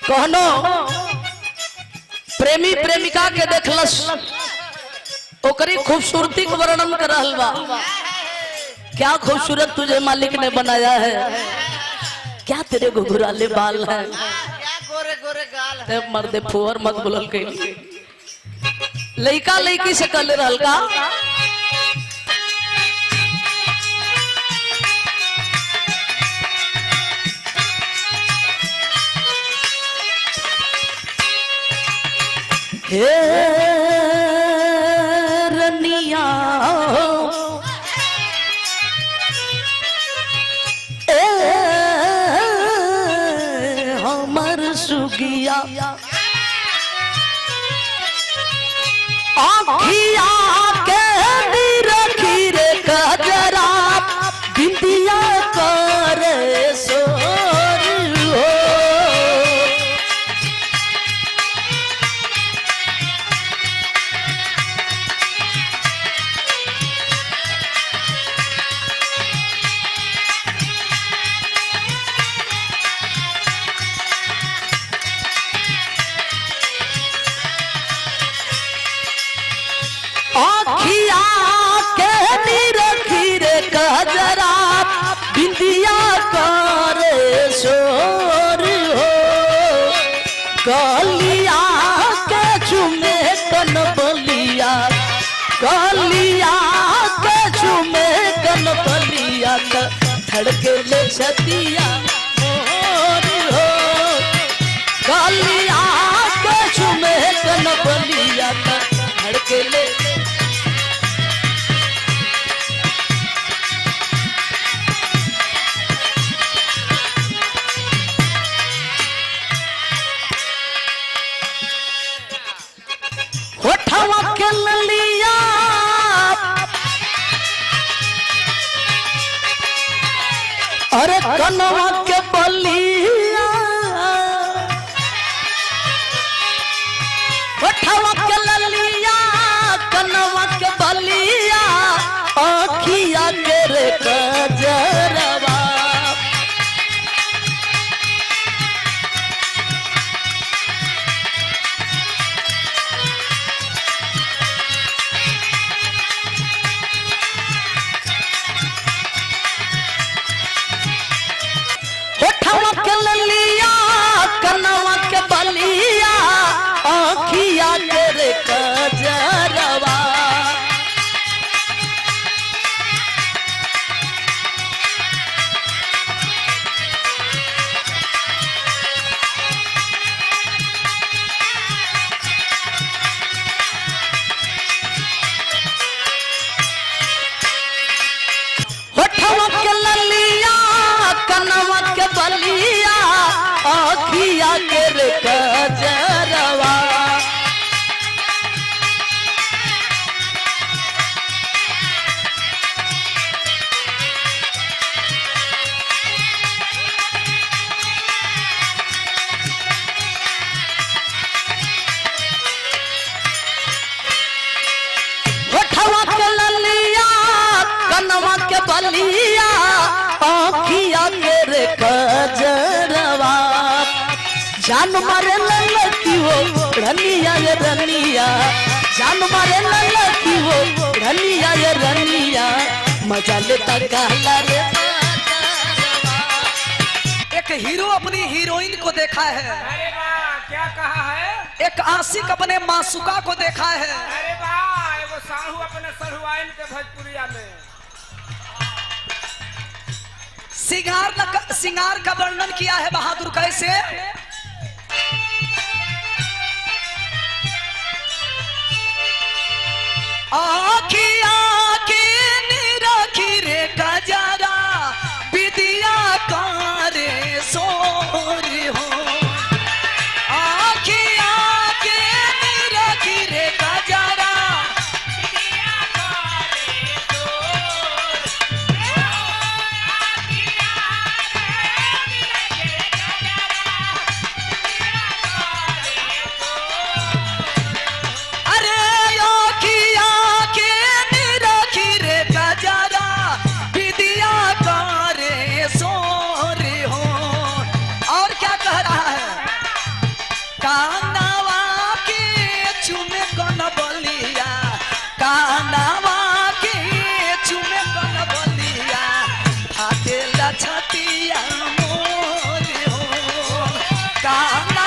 कहनो प्रेमी प्रेमिका के देखलस ओकरी खूबसूरती का वर्णन कर रहल बा। क्या खूबसूरत तुझे मालिक ने बनाया है, क्या तेरे घुघराले बाल है, क्या गोरे गोरे गाल है। मर्दे फुहर मत बोलल के लइका लइकी से कल रहल का। हे रनिया ए हमर सुगिया आँखिया के रखी रे कजरा बिंदिया करे सोर हो। आँखिया के रखी रे कजरा बिंदिया करे शोर हो। गलिया के चुमे कन बलिया, गलिया के चुमे कन बलिया धड़के ले छतिया मोर हो। गलिया के चुमे कन बलिया धड़के ले। होठवा के ललिया अरे कनवा के बलिया, होठवा के ललिया कनवा के बलिया आँखिया के रे कजरवा। होठवा के ललिया कनवा के बलिया आँखिया के रे कजरवा। होठवा के ललिया कनवा के बलिया आँखिया के रे कजरवा। होठवा के ललिया कनवा के बलिया आँखिया के रे कजरवा। जान मारे ललकी हो रनिया ये रनिया, जान मारे ललकी हो रनिया ये रनिया मजा लेता कहला रे। एक हीरो अपनी हीरोइन को देखा है। अरे वाह, क्या कहा है? एक आशिक अपने मासूका को देखा है। अरे वाह, एगो साहू अपने सरुआइन के भोजपुरिया में। सिंगार का वर्णन किया है बहादुर कैसे। आँखिया के निरखी रे कजरा बिदिया करे सोर हो। आँखिया के निरखी रे कजरा बिदिया करे सोर। आँखिया के निरखी रे कजरा कांगड़ा